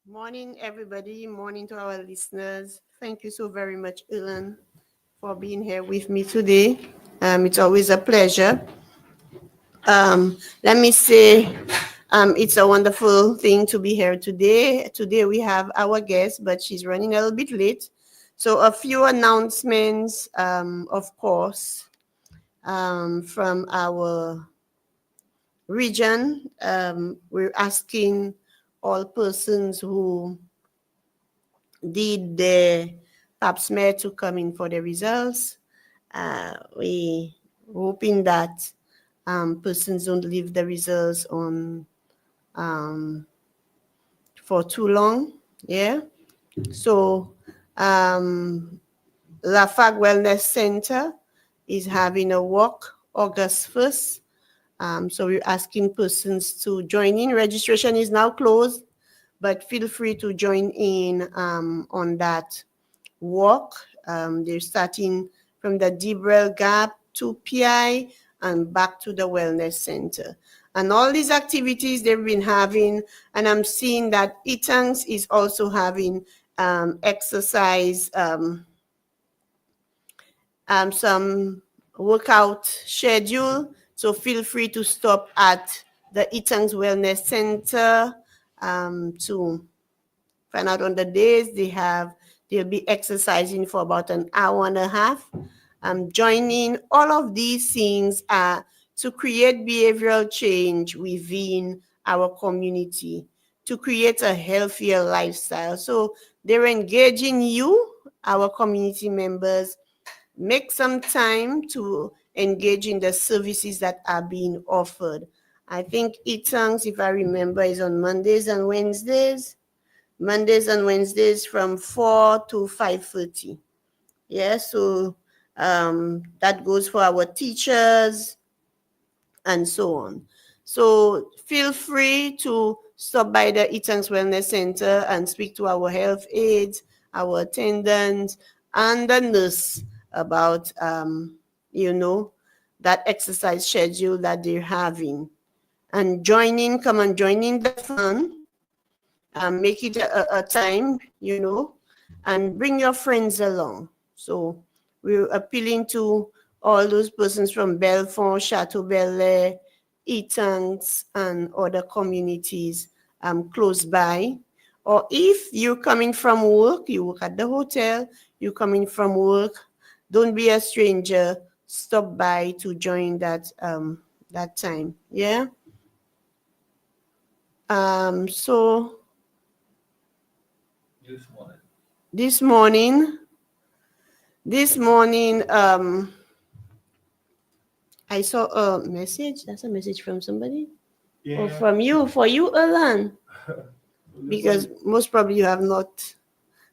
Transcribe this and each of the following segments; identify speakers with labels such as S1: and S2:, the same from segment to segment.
S1: Morning, everybody. Morning to our listeners. Thank you so very much, Ellen, for being here with me today. It's always a pleasure. Let me say, it's a wonderful thing to be here today. Today we have our guest, but she's running a little bit late. So a few announcements, of course, from our region. We're asking all persons who did the pap smear to come in for the results. We hoping that persons don't leave the results on um, for too long. Yeah. So Lafag Wellness Center is having a walk August 1st. So we're asking persons to join in. Registration is now closed, but feel free to join in on that walk. They're starting from the Debrel Gap to PI and back to the Wellness Center. And all these activities they've been having, and I'm seeing that Itangs is also having exercise, some workout schedule. So feel free to stop at the Itangs Wellness Center to find out on the days they'll be exercising for about an hour and a half. Joining all of these things to create behavioral change within our community, to create a healthier lifestyle. So they're engaging you, our community members. Make some time to engage in the services that are being offered. I think Etangs, if I remember, is on Mondays and Wednesdays. Mondays and Wednesdays from 4 to 5:30. Yeah, so that goes for our teachers and so on. So feel free to stop by the Eaton's Wellness Center and speak to our health aides, our attendants, and the nurse about, that exercise schedule that they're having. And come and join in the fun. Make it a time, and bring your friends along. So we're appealing to all those persons from Belfort, Chateau Bel Etangs, and other communities close by. Or if you're coming from work, you work at the hotel, you're coming from work, don't be a stranger. Stop by to join that time. Yeah. So this morning, I saw a message. That's a message from somebody? Yeah. Or from you, for you, Alan. Because most probably you have not,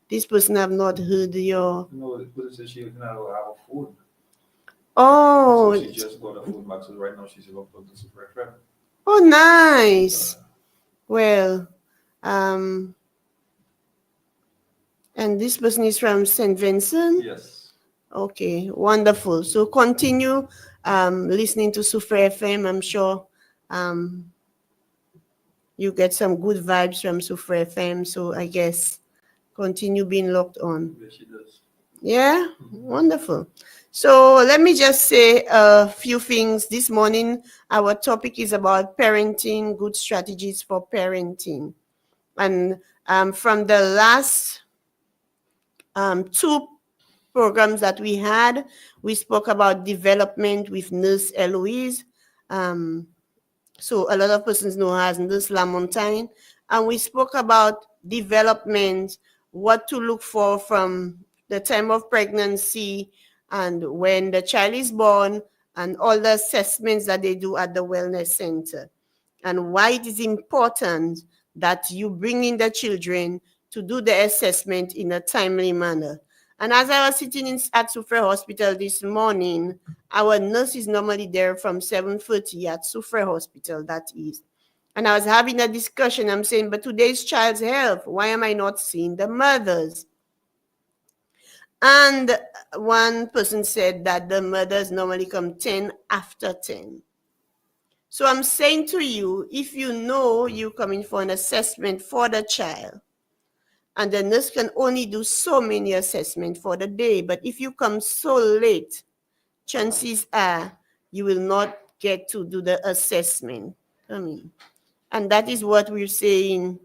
S1: this person have not heard your... No, it says she didn't have our food. Oh. So she just got a food back, so right now she's locked up to Super FM. Oh, nice. Well, and this person is from St. Vincent? Yes. Okay, wonderful. So continue listening to Super FM. I'm sure you get some good vibes from Super FM. So I guess continue being locked on. Yes, she does. Yeah, wonderful. So let me just say a few things. This morning, our topic is about parenting, good strategies for parenting. And from the last two programs that we had, we spoke about development with Nurse Eloise. So a lot of persons know her as Nurse Lamontagne. And we spoke about development, what to look for from the time of pregnancy and when the child is born, and all the assessments that they do at the wellness center, and why it is important that you bring in the children to do the assessment in a timely manner. And as I was sitting at Sufre Hospital this morning, our nurse is normally there from 7:30 at Sufre Hospital, that is. And I was having a discussion. I'm saying, but today's child's health, why am I not seeing the mothers? And one person said that the mothers normally come 10 after 10. So I'm saying to you, if you know you're coming for an assessment for the child, and the nurse can only do so many assessments for the day. But if you come so late, chances are you will not get to do the assessment. And that is what we're saying.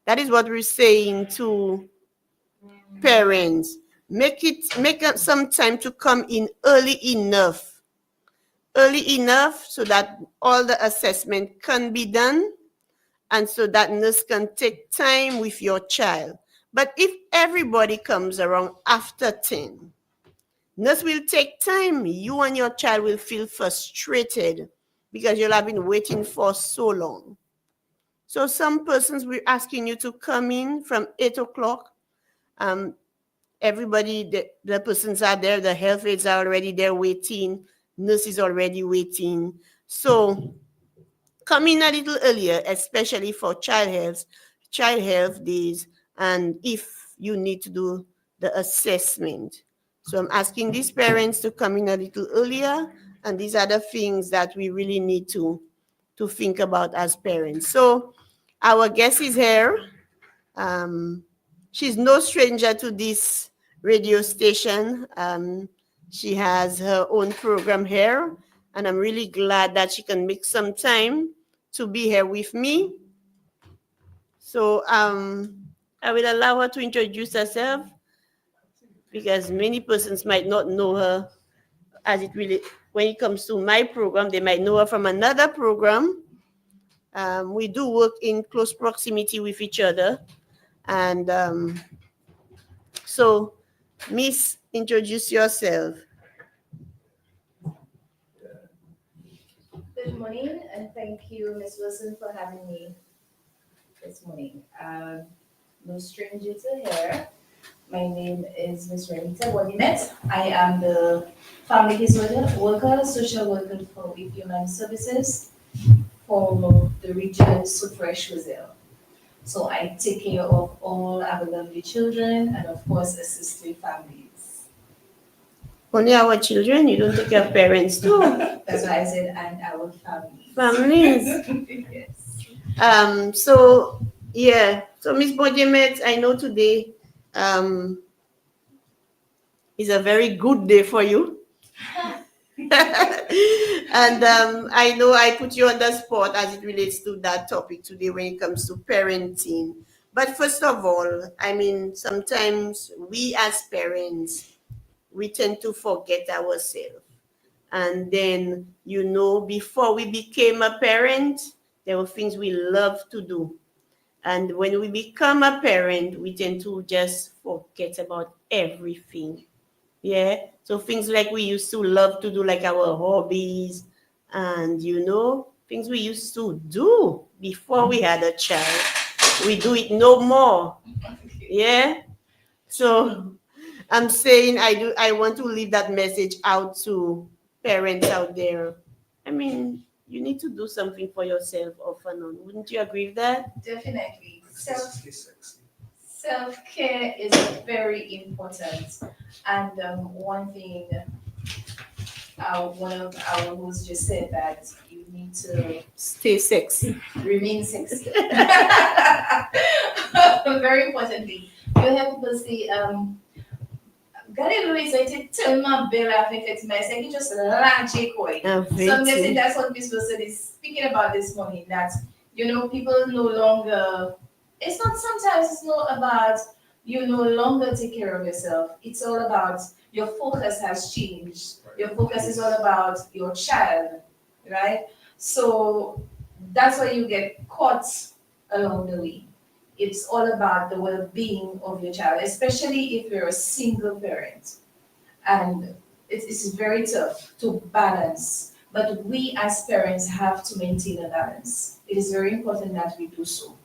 S1: That is what we're saying to parents. Make up some time to come in early enough. Early enough so that all the assessment can be done and so that nurse can take time with your child. But if everybody comes around after 10, nurse will take time. You and your child will feel frustrated because you'll have been waiting for so long. So some persons will asking you to come in from 8 o'clock. Everybody, the persons are there, the health aides are already there waiting, nurses already waiting. So come in a little earlier, especially for child health days, and if you need to do the assessment. So I'm asking these parents to come in a little earlier, and these are the things that we really need to think about as parents. So our guest is here. She's no stranger to this radio station. She has her own program here, and I'm really glad that she can make some time to be here with me. So I will allow her to introduce herself because many persons might not know her as it really, when it comes to my program, they might know her from another program. We do work in close proximity with each other. And so, Miss, introduce yourself.
S2: Good morning, and thank you, Ms. Wilson, for having me this morning. No stranger to here. My name is Ms. Renita Bodimet. I am the family worker, social worker for with Human Services for the region Sufresh Brazil. So I take care of all our lovely children and, of course, assist with families.
S1: Only our children, you don't take care of parents too.
S2: That's why I said, and our families.
S1: Families.
S2: Yes.
S1: So Miss Bodimet, I know today is a very good day for you. And I know I put you on the spot as it relates to that topic today when it comes to parenting. But first of all, I mean, sometimes we as parents, we tend to forget ourselves. And then, before we became a parent, there were things we love to do. And when we become a parent, we tend to just forget about everything. Yeah. So things like we used to love to do, like our hobbies, and things we used to do before we had a child, we do it no more. Yeah. So I'm saying I want to leave that message out to parents out there. I mean, you need to do something for yourself off and on. Wouldn't you agree with that?
S2: Definitely. Self-care is very important. And one thing, one of our hosts just said that you need to
S1: stay sexy.
S2: Remain sexy. Very importantly, you have to see, Gary Louise, I did tell my bill affected my second just launch a coin. So I'm guessing that's what Miss Wilson is speaking about this morning, that, people no longer, it's not about you no longer take care of yourself. It's all about your focus has changed. Your focus is all about your child, right? So that's why you get caught along the way. It's all about the well-being of your child, especially if you're a single parent. And it's very tough to balance. But we as parents have to maintain a balance. It is very important that we do so.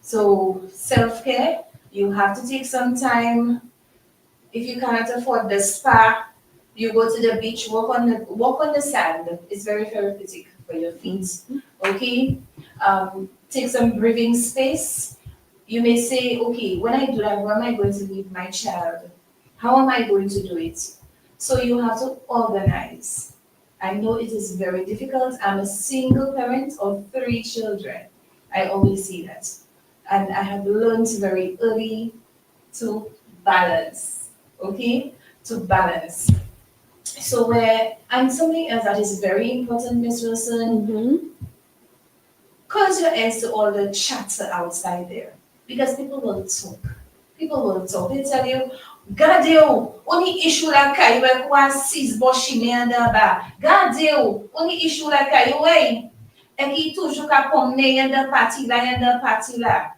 S2: So self-care, you have to take some time. If you cannot afford the spa, you go to the beach, walk on the sand. It's very therapeutic for your feet. Okay? Take some breathing space. You may say, okay, when I do that, where am I going to leave my child? How am I going to do it? So you have to organize. I know it is very difficult. I'm a single parent of 3 children. I always see that. and I have learned very early to balance. Okay, to balance. So where and something else that is very important, Miss Wilson, close your ears to all the chatter outside there because people will talk. People will talk. They tell you, Gadeo, only issue like I will go sis boshi me and ba. Gadeo, only issue like I way. And he toujours ka pomne and party la and party la.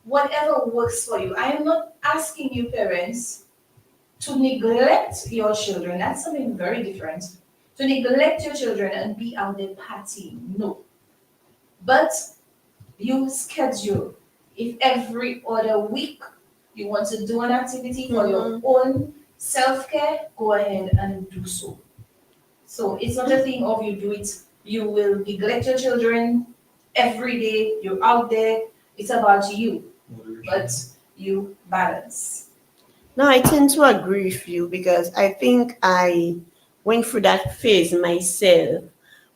S2: Whatever works for you. I am not asking you parents to neglect your children. That's something very different. To neglect your children and be out there partying. No. But you schedule. If every other week you want to do an activity for your own self-care, go ahead and do so. So it's not a thing of you do it, you will neglect your children every day, you're out there, it's about you, but you balance.
S1: No, I tend to agree with you because I think I went through that phase myself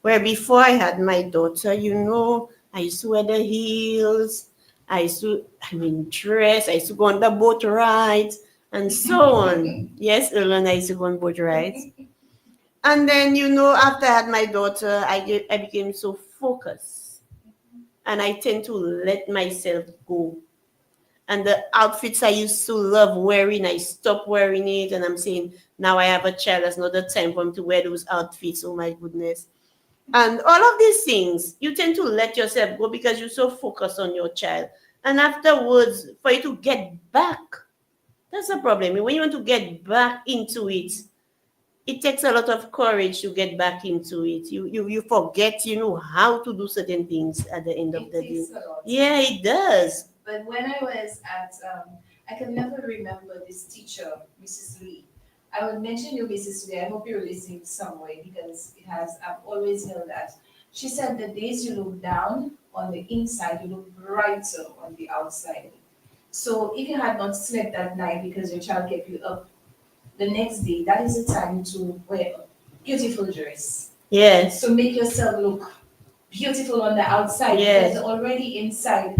S1: where before I had my daughter, I used to wear the heels, dress, I used to go on the boat rides and so on. Yes, Ellen, I used to go on boat rides. And then, after I had my daughter, I became so focused and I tend to let myself go. And the outfits I used to love wearing, I stopped wearing it. And I'm saying, now I have a child, that's not the time for me to wear those outfits. Oh my goodness. And all of these things, you tend to let yourself go because you're so focused on your child. And afterwards, for you to get back, that's the problem. When you want to get back into it, it takes a lot of courage to get back into it. You forget, how to do certain things at the end of the day. Yeah, it does.
S2: But when I was at, I can never remember this teacher, Mrs. Lee. I will mention you, Mrs. Lee. I hope you're listening some way because I've always heard that. She said the days you look down on the inside, you look brighter on the outside. So if you had not slept that night because your child kept you up, the next day, that is the time to wear a beautiful dress.
S1: Yes.
S2: To make yourself look beautiful on the outside.
S1: Yes.
S2: Because already inside,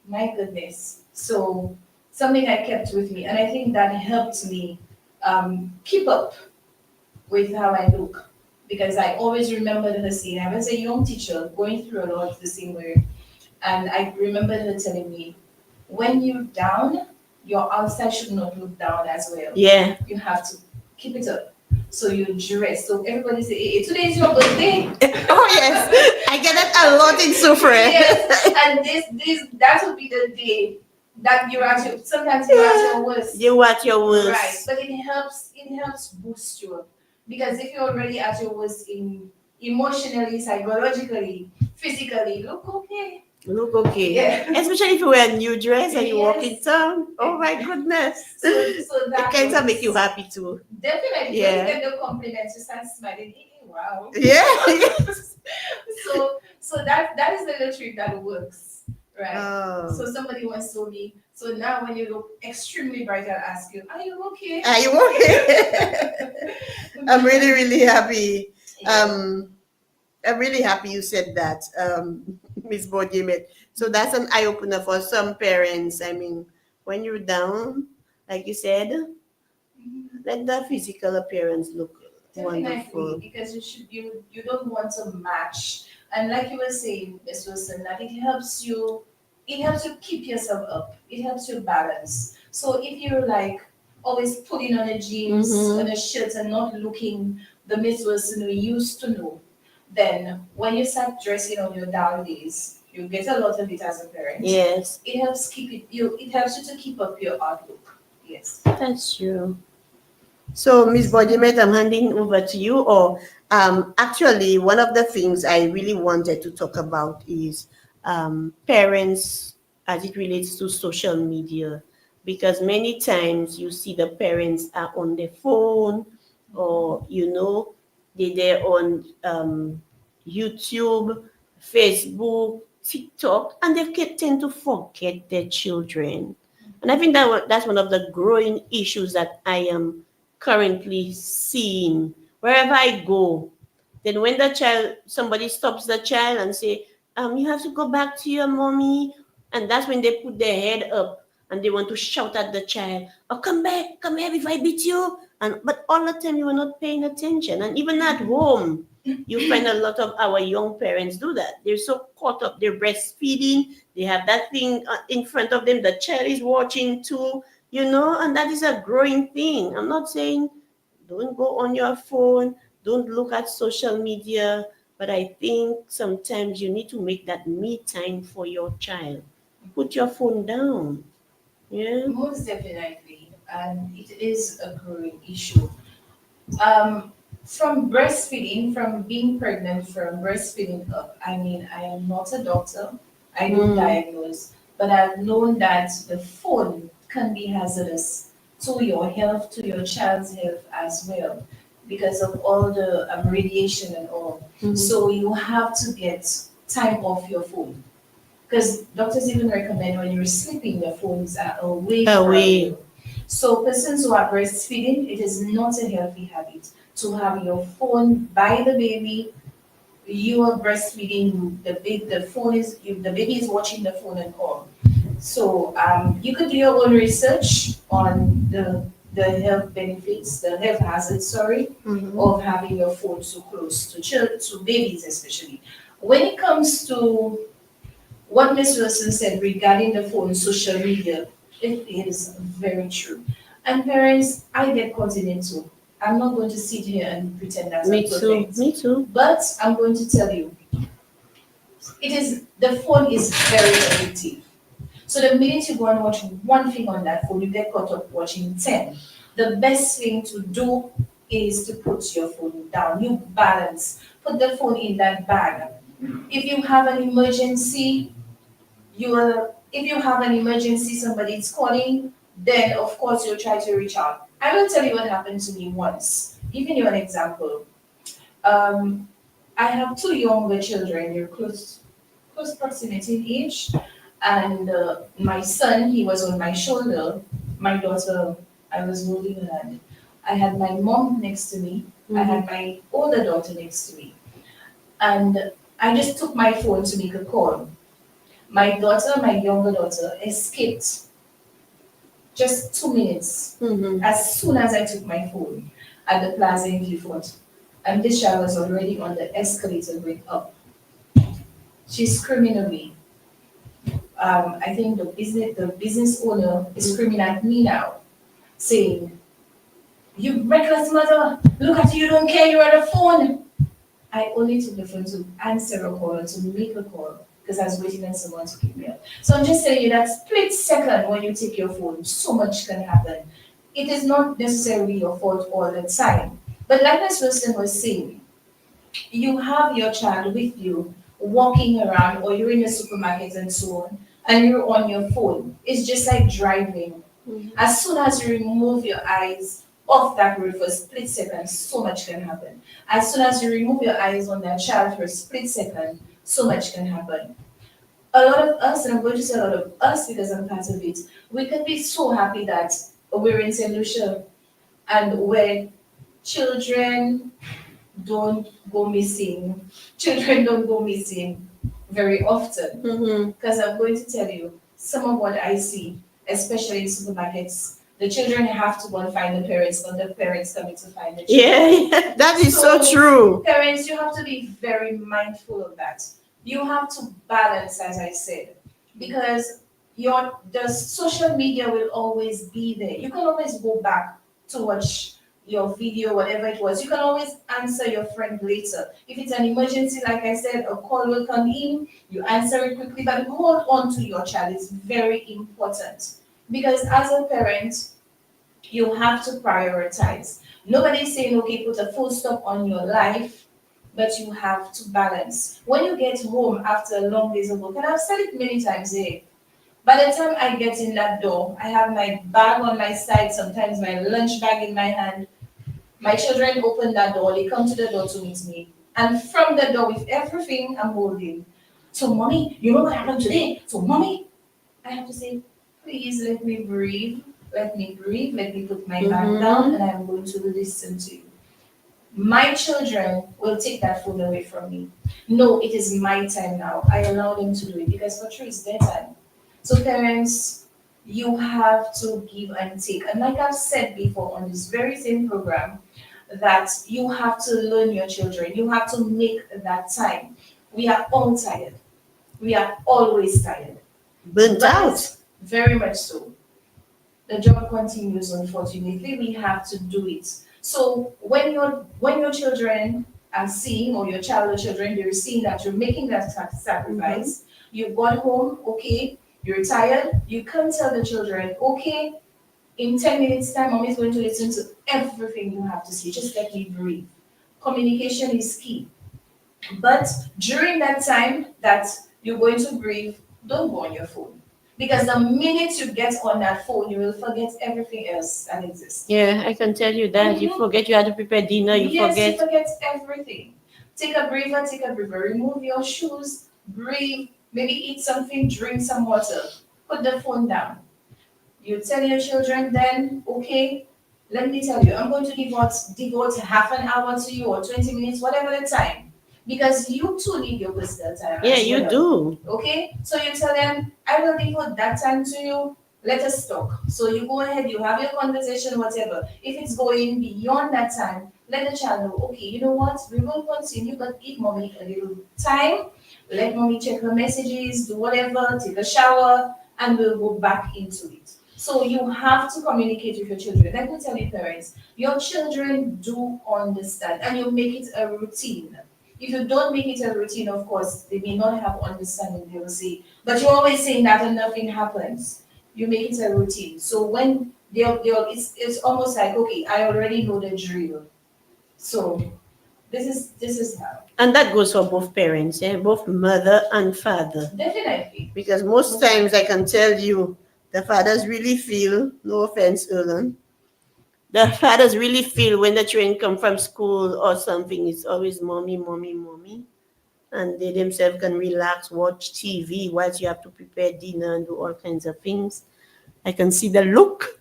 S2: my goodness. So something I kept with me, and I think that helped me keep up with how I look. Because I always remembered her saying, I was a young teacher going through a lot the same way. And I remember her telling me, when you're down, your outside should not look down as well.
S1: Yeah.
S2: You have to keep it up. So you dress. So everybody say, hey, today is your birthday.
S1: Oh yes. I get that a lot in Sufre.
S2: Yes. And that will be the day that you're at your sometimes you're at your worst.
S1: You're at your worst.
S2: Right. But it helps boost you up. Because if you're already at your worst emotionally, psychologically, physically, look okay.
S1: Look okay.
S2: Yeah.
S1: Especially if you wear a new dress and you walk in town. Oh my goodness.
S2: So that
S1: it can make you happy too.
S2: Definitely.
S1: Yeah.
S2: You get the compliments, you start smiling. Wow.
S1: Yeah.
S2: so that is the little trick that works. Right.
S1: Oh.
S2: So somebody once told me, so now when you look extremely bright, I'll ask you, are you okay?
S1: Are you okay? I'm really, really happy. Yeah. I'm really happy you said that, Ms. Bodimet. So that's an eye opener for some parents. I mean, when you're down, like you said, let the physical appearance look wonderful.
S2: Because you don't want to match. And like you were saying, Ms. Wilson, that it helps you keep yourself up. It helps you balance. So if you're like always putting on a jeans and a shirt and not looking the Ms. Wilson we used to know, then when you start dressing on your down days, you get a lot of it as a parent.
S1: Yes.
S2: It helps it helps you to keep up your outlook. Yes.
S1: That's true. So, Ms. Bodimet, I'm handing over to you. Or actually, one of the things I really wanted to talk about is parents as it relates to social media. Because many times you see the parents are on their phone or, they're on YouTube, Facebook, TikTok, and they tend to forget their children. And I think that's one of the growing issues that I am currently seeing. Wherever I go, then when somebody stops the child and say, you have to go back to your mommy And that's when they put their head up and they want to shout at the child, oh, come back, come here before I beat you. And but all the time you are not paying attention. And even at home, you find a lot of our young parents do that. They're so caught up, they're breastfeeding, they have that thing in front of them, the child is watching too, and that is a growing thing. I'm not saying don't go on your phone, don't look at social media, but I think sometimes you need to make that me time for your child. Put your phone down. Yeah.
S2: Most definitely, and it is a growing issue. Um, from breastfeeding, from being pregnant, from breastfeeding up, I mean, I am not a doctor, I don't diagnose, but I've known that the phone can be hazardous to your health, to your child's health as well, because of all the radiation and all. So you have to get time off your phone. Because doctors even recommend when you're sleeping, your phones are away from you. So persons who are breastfeeding, it is not a healthy habit to have your phone by the baby. You are breastfeeding, the baby is watching the phone and all. So you could do your own research on the health benefits, the health hazards, sorry, of having your phone so close to to babies especially. When it comes to what Ms. Wilson said regarding the phone, social media, it is very true. And parents, I get caught in it too. I'm not going to sit here and pretend that I'm perfect.
S1: Me too.
S2: But I'm going to tell you, the phone is very addictive. So the minute you go and watch one thing on that phone, you get caught up watching 10. The best thing to do is to put your phone down. You balance. Put the phone in that bag. If you have an emergency, if you have an emergency, somebody is calling, then of course you'll try to reach out. I will tell you what happened to me once. Giving you an example. I have two younger children. They're close proximity in age. And my son, he was on my shoulder. My daughter, I was holding her hand. I had my mom next to me. I had my older daughter next to me. And I just took my phone to make a call. My daughter, my younger daughter, escaped just 2 minutes as soon as I took my phone at the plaza in Clifford. And this child was already on the escalator going up. She's screaming away. I think the business owner is screaming at me now, saying, "You reckless mother! Look at you! Don't care! You're on the phone." I only took the phone to answer a call, to make a call, because I was waiting on someone to pick me up. So I'm just telling you that split second when you take your phone, so much can happen. It is not necessarily your fault all the time. But like Ms. Wilson was saying, you have your child with you walking around, or you're in a supermarket and so on, and you're on your phone. It's just like driving. As soon as you remove your eyes off that road for a split second, so much can happen. As soon as you remove your eyes on that child for a split second, so much can happen. A lot of us, and I'm going to say a lot of us because I'm part of it, we can be so happy that we're in St. Lucia and where children don't go missing. Children don't go missing very often. Because I'm going to tell you, some of what I see, especially in supermarkets, the children have to go and find the parents, not the parents coming to find the children.
S1: Yeah, that is so true.
S2: Parents, you have to be very mindful of that. You have to balance, as I said, because the social media will always be there. You can always go back to watch your video, whatever it was. You can always answer your friend later. If it's an emergency, like I said, a call will come in, you answer it quickly, but hold on to your child is very important. Because as a parent, you have to prioritize. Nobody's saying, okay, put a full stop on your life, but you have to balance. When you get home after a long days of work, and I've said it many times here, by the time I get in that door, I have my bag on my side, sometimes my lunch bag in my hand. My children open that door, they come to the door to meet me. And from the door, with everything I'm holding, so mommy, you know what happened today? So mommy, I have to say, please let me breathe, let me put my bag down, and I'm going to listen to you. My children will take that phone away from me. No, it is my time now. I allow them to do it because for sure it's their time. So parents, you have to give and take. And like I've said before on this very same program, that you have to learn your children. You have to make that time. We are all tired. We are always tired.
S1: Burnt
S2: But
S1: out.
S2: very much so. The job continues, unfortunately. We have to do it. So when your children are seeing, or your child or children, they're seeing that you're making that sacrifice, you got home, okay, you're tired, you can tell the children, okay, in 10 minutes time, mom is going to listen to everything you have to say. Just let me breathe. Communication is key. But during that time that you're going to breathe, don't go on your phone. Because the minute you get on that phone, you will forget everything else that exists.
S1: Yeah, I can tell you that. You forget you had to prepare dinner, you
S2: Yes, you
S1: forget.
S2: forget everything. Take a breather, take a breather. Remove your shoes, breathe, maybe eat something, drink some water. Put the phone down. You tell your children then, okay, let me tell you, I'm going to devote half an hour to you, or 20 minutes, whatever the time. Because you too need your personal time
S1: Yeah,
S2: as
S1: you
S2: well.
S1: do.
S2: Okay? So you tell them, I will devote that time to you. Let us talk. So you go ahead, you have your conversation, whatever. If it's going beyond that time, let the child know, okay, you know what? We will continue, but give mommy a little time. Let mommy check her messages, do whatever, take a shower, and we'll go back into it. So you have to communicate with your children. Let me tell you, parents, your children do understand, and you make it a routine. If you don't make it a routine, of course, they may not have understanding. They will say, but you're always saying that and nothing happens. You make it a routine. So when it's almost like, okay, I already know the drill. So this is how.
S1: And that goes for both parents, eh? Both mother and father.
S2: Definitely.
S1: Because most times I can tell you, the fathers really feel, no offense, Erlen, the fathers really feel when the children come from school or something, it's always mommy, mommy, mommy. And they themselves can relax, watch TV whilst you have to prepare dinner and do all kinds of things. I can see the look.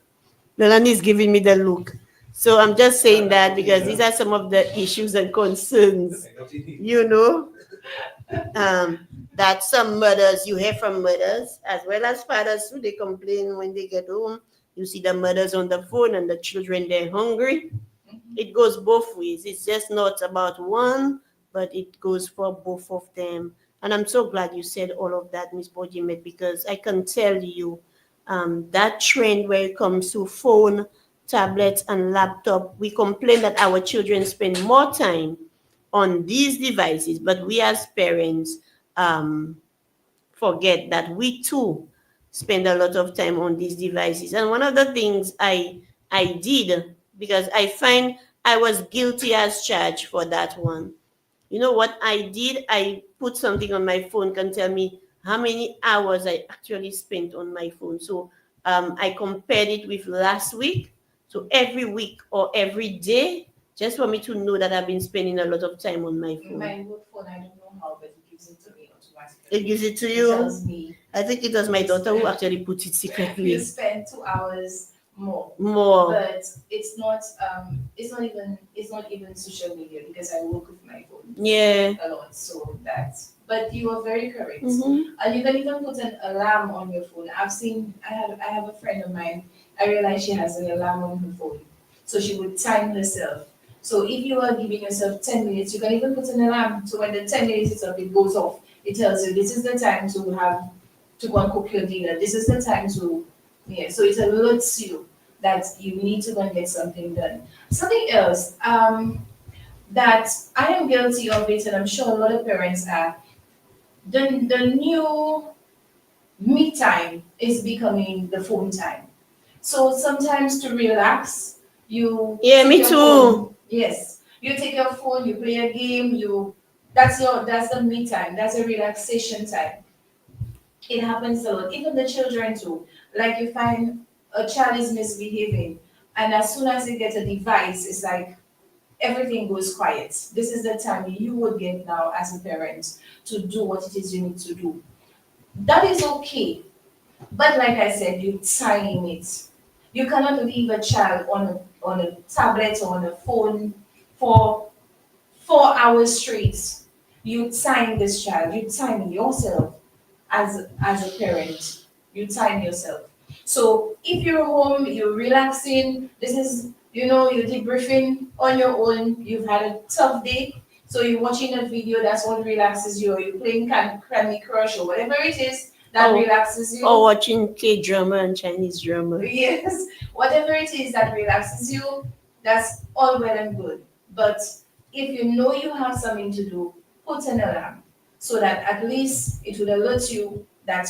S1: Melanie is giving me the look. So I'm just saying that because these are some of the issues and concerns, you know, that some mothers, you hear from mothers as well as fathers too, they complain when they get home. You see the mothers on the phone and the children, they're hungry. It goes both ways. It's just not about one, but it goes for both of them. And I'm so glad you said all of that, Miss Bojimet, because I can tell you that trend where it comes to phone, tablets, and laptop, we complain that our children spend more time on these devices, but we as parents um, forget that we too spend a lot of time on these devices. And one of the things I did, because I find I was guilty as charged for that one. You know what I did? I put something on my phone, can tell me how many hours I actually spent on my phone. So I compared it with last week. So every week or every day, just for me to know that I've been spending a lot of time on my phone.
S2: My work phone, I don't know how, but it gives it to me automatically.
S1: It gives it to
S2: It
S1: you?
S2: tells me
S1: I think it was my daughter who actually put it secretly.
S2: you spend 2 hours more.
S1: More.
S2: But it's not even social media, because I work with my phone
S1: Yeah.
S2: a lot. So that's, but you are very correct.
S1: Mm-hmm.
S2: And you can even put an alarm on your phone. I have a friend of mine, I realized she has an alarm on her phone. So she would time herself. So if you are giving yourself 10 minutes, you can even put an alarm. So when the 10 minutes is up, it goes off. It tells you this is the time to go and cook your dinner. This is the time to, yeah. So it alerts you that you need to go and get something done. Something else, that I am guilty of it, and I'm sure a lot of parents are. The new me time is becoming the phone time. So sometimes to relax, you
S1: Yeah,
S2: take
S1: me
S2: your
S1: too.
S2: phone. Yes, you take your phone, you play a game. That's the me time. That's a relaxation time. It happens a lot. Even the children too. Like you find a child is misbehaving, and as soon as they get a device, it's like everything goes quiet. This is the time you would get now as a parent to do what it is you need to do. That is okay. But like I said, you time it. You cannot leave a child on a tablet or on a phone for 4 hours straight. You time this child. You time yourself as a parent. you time yourself. So if you're home, you're relaxing, this is, you're debriefing on your own, you've had a tough day, so you're watching a video, that's what relaxes you, or you're playing Candy Crush or whatever it is that relaxes you.
S1: Or watching K-drama and Chinese drama.
S2: Yes, whatever it is that relaxes you, that's all well and good. But if you know you have something to do, put an alarm so that at least it will alert you that,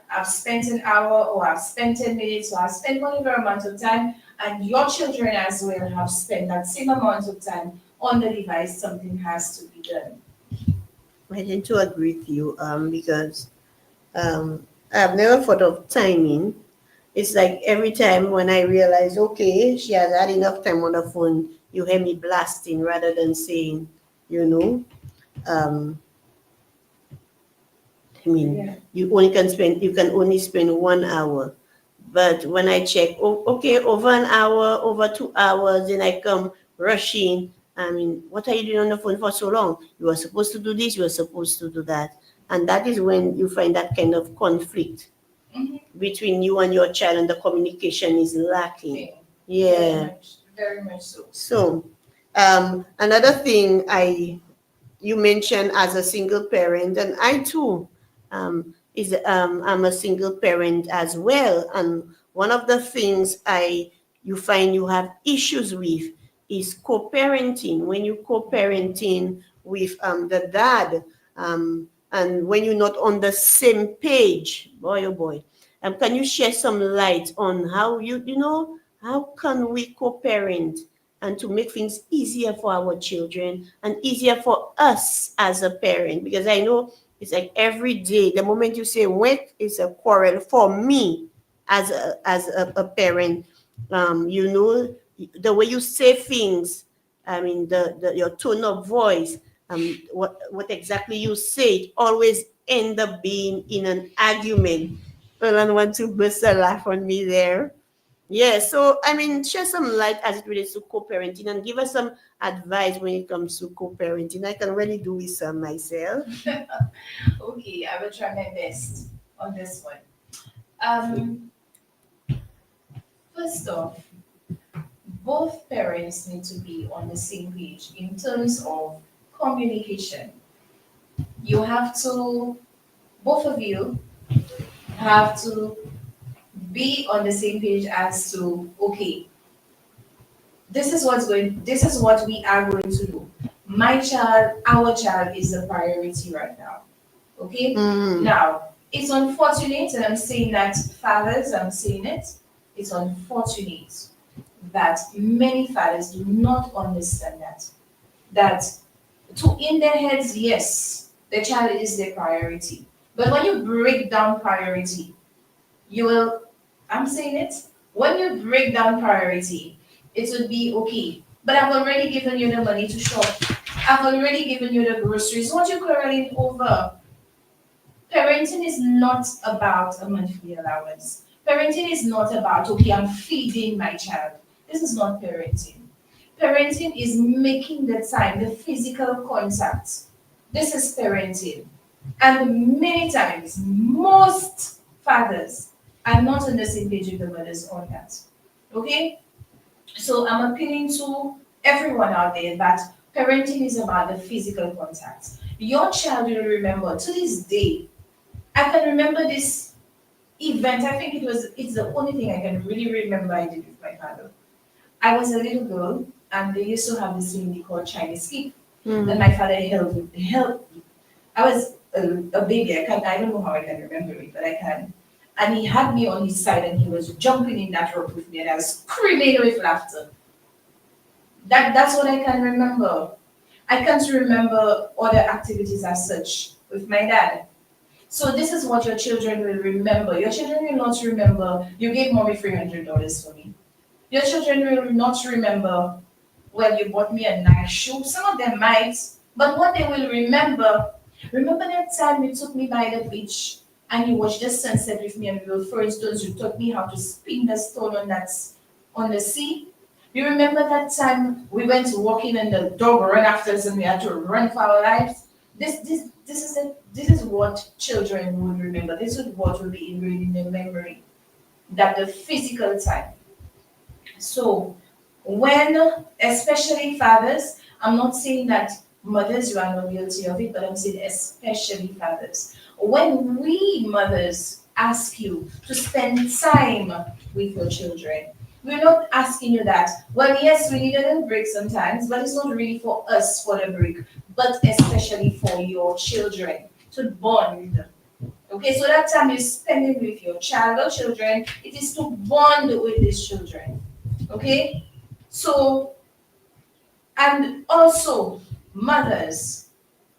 S2: I've spent an hour or I've spent 10 minutes or I've spent whatever amount of time, and your children as well have spent that same amount of time on the device. Something has to be done.
S1: I tend to agree with you because I've never thought of timing. It's like every time when I realize, okay, she has had enough time on the phone, you hear me blasting rather than saying, um, you can only spend 1 hour. But when I check, okay, over an hour, over 2 hours, then I come rushing. I mean, what are you doing on the phone for so long? You were supposed to do this, you were supposed to do that. And that is when you find that kind of conflict between you and your child, and the communication is lacking. Yeah.
S2: Very much so.
S1: So, another thing you mentioned as a single parent, and I too, I'm a single parent as well. And one of the things you find you have issues with is co-parenting. When you co-parenting with the dad, and when you're not on the same page, boy oh boy, can you share some light on how how can we co-parent and to make things easier for our children and easier for us as a parent? Because I know it's like every day, the moment you say wait, it's a quarrel for me as a parent. The way you say things, I mean, your tone of voice, what exactly you say, it always end up being in an argument. Well, I want to burst a laugh on me there. Yeah, so I mean, share some light as it relates to co-parenting and give us some advice when it comes to co-parenting. I can really do with some myself.
S2: Okay, I will try my best on this one. First off, both parents need to be on the same page in terms of communication. You have to, both of you have to be on the same page as to, okay, this is what we are going to do. Our child is the priority right now. Okay? Now, it's unfortunate, and I'm saying that fathers, I'm saying it, it's unfortunate that many fathers do not understand that in their heads, yes, the child is their priority. But when you break down priority, I'm saying it, when you break down priority, it would be okay, but I've already given you the money to shop. I've already given you the groceries. What you quarreling over? Parenting is not about a monthly allowance. Parenting is not about, okay, I'm feeding my child. This is not parenting. Parenting is making the time, the physical contact. This is parenting. And many times, most fathers are not on the same page with the mothers on that. Okay? So I'm appealing to everyone out there that parenting is about the physical contact. Your child will remember to this day. I can remember this event. I think it's the only thing I can really remember I did with my father. I was a little girl, and they used to have this thing they call Chinese skip. And my father held. I was a baby. I don't know how I can remember it, but I can. And he had me on his side, and he was jumping in that rope with me, and I was screaming with laughter. That's what I can remember. I can't remember other activities as such with my dad. So this is what your children will remember. Your children will not remember you gave mommy $300 for me. Your children will not remember, well, you bought me a nice shoe. Some of them might, but what they will remember that time you took me by the beach and you watched the sunset with me and we were throwing stones. You taught me how to spin the stone on the sea. You remember that time we went walking and the dog ran after us and we had to run for our lives? this is what children would remember. This is what will be ingrained in their memory. That the physical time. So when, especially fathers, I'm not saying that mothers you are not guilty of it, but I'm saying especially fathers. When we mothers ask you to spend time with your children, we're not asking you that. Well, yes, we need a little break sometimes, but it's not really for us for the break, but especially for your children to bond. Okay, so that time you're spending with your child or children, it is to bond with these children. Okay, so and also mothers,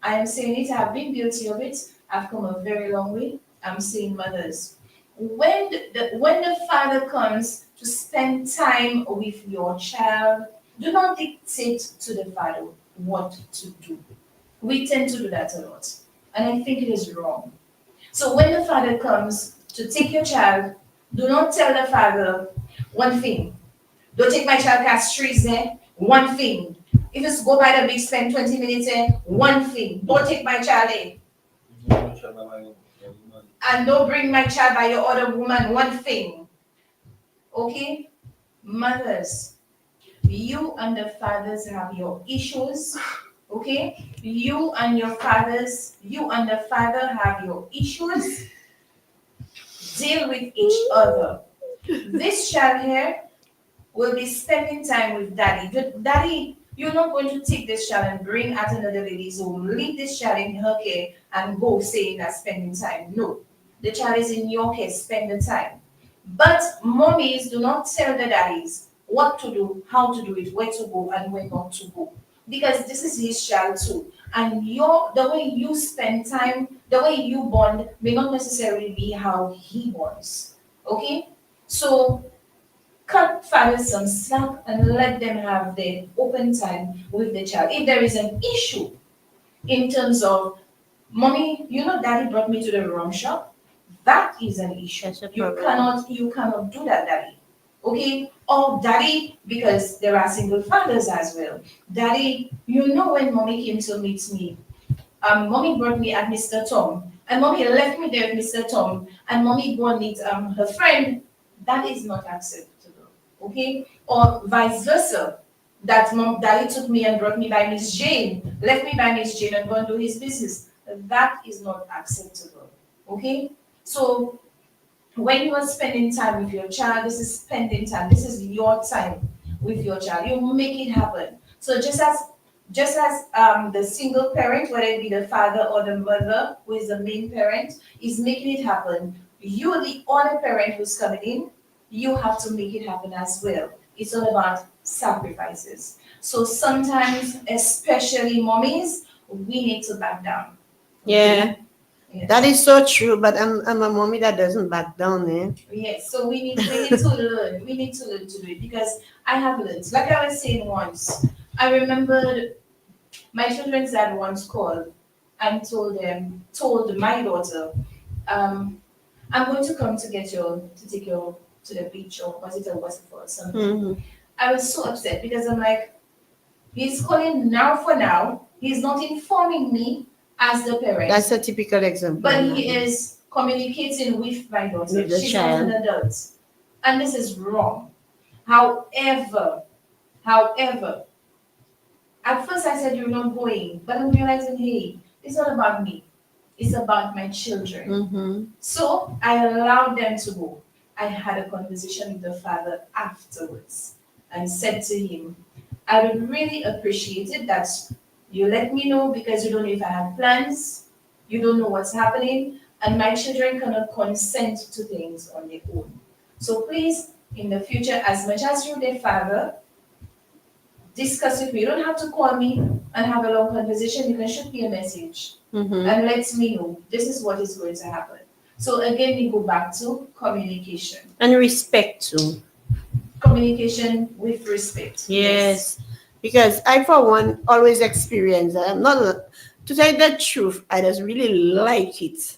S2: I am saying it, I've been guilty of it, I've come a very long way. I'm saying mothers. When the father comes to spend time with your child, do not dictate to the father what to do. We tend to do that a lot. And I think it is wrong. So when the father comes to take your child, do not tell the father one thing. Don't take my child past trees there, one thing. If it's go by the beach, spend 20 minutes there, one thing. Don't take my child in. And don't bring my child by your other woman, one thing. Okay? Mothers, you and the fathers have your issues. Okay? You and the father have your issues. Deal with each other. This child here will be spending time with daddy. Daddy, you're not going to take this child and bring out another lady's home, leave this child in her care and go saying that spending time. No. The child is in your care, spend the time. But mommies, do not tell the daddies what to do, how to do it, where to go, and where not to go. Because this is his child too. And the way you spend time, the way you bond, may not necessarily be how he bonds. Okay? So cut fathers some slack and let them have their open time with the child. If there is an issue in terms of, mommy, daddy brought me to the wrong shop, that is an issue. You cannot do that, daddy. Okay? Or daddy, because there are single fathers as well. Daddy, when mommy came to meet me, mommy brought me at Mr. Tom, and mommy left me there with Mr. Tom, and mommy go and meet her friend. That is not acceptable. Okay? Or vice versa. That daddy took me and brought me by Miss Jane, left me by Miss Jane and go and do his business. That is not acceptable. Okay? So when you are spending time with your child, this is spending time. This is your time with your child. You make it happen. So just as the single parent, whether it be the father or the mother, who is the main parent, is making it happen, you, the other parent who's coming in, you have to make it happen as well. It's all about sacrifices. So sometimes, especially mommies, we need to back down.
S1: Yeah. Yes. That is so true, but I'm a mommy that doesn't back down, eh?
S2: Yes, so we need to learn. We need to learn to do it because I have learned. Like I was saying once, I remember my children's dad once called and told my daughter, I'm going to come to take you to the beach, or was it a waterfall or something. Mm-hmm. I was so upset because I'm like, he's calling now for now. He's not informing me as the parent.
S1: That's a typical example.
S2: But he is communicating with my daughter. She's not an adult. And this is wrong. However, at first I said you're not going, but I'm realizing, hey, it's not about me. It's about my children. Mm-hmm. So I allowed them to go. I had a conversation with the father afterwards and said to him, I would really appreciate it that you let me know, because you don't know if I have plans, you don't know what's happening, and my children cannot consent to things on their own. So please, in the future, as much as you're their father, discuss with me. You don't have to call me and have a long conversation. You can shoot me a message and let me know this is what is going to happen. So again, we go back to communication.
S1: And respect too.
S2: Communication with respect.
S1: Yes. Because I, for one, always experience, I'm not, to tell you the truth, I just really like it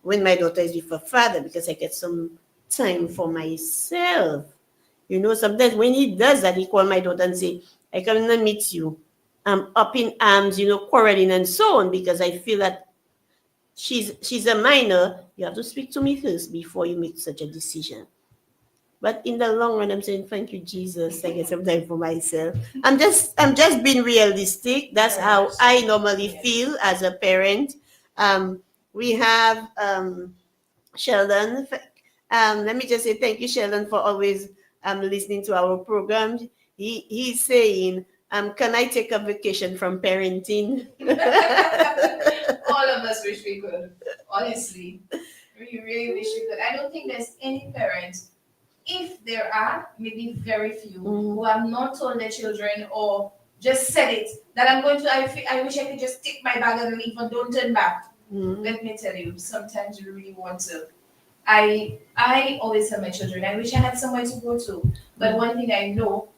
S1: when my daughter is with her father, because I get some time for myself. Sometimes when he does that, he call my daughter and say, I come and meet you. I'm up in arms, quarreling and so on, because I feel that she's a minor, you have to speak to me first before you make such a decision. But in the long run, I'm saying, thank you, Jesus. I get some time for myself. I'm just being realistic. That's how I normally feel as a parent. We have Sheldon. Let me just say thank you, Sheldon, for always listening to our program. He's saying, can I take a vacation from parenting?
S2: All of us wish we could, honestly. We really wish we could. I don't think there's any parent, if there are, maybe very few, who have not told their children or just said it, that I'm going to, I wish I could just take my bag and leave and don't turn back. Let me tell you, sometimes you really want to. I always tell my children, I wish I had somewhere to go to. But one thing I know,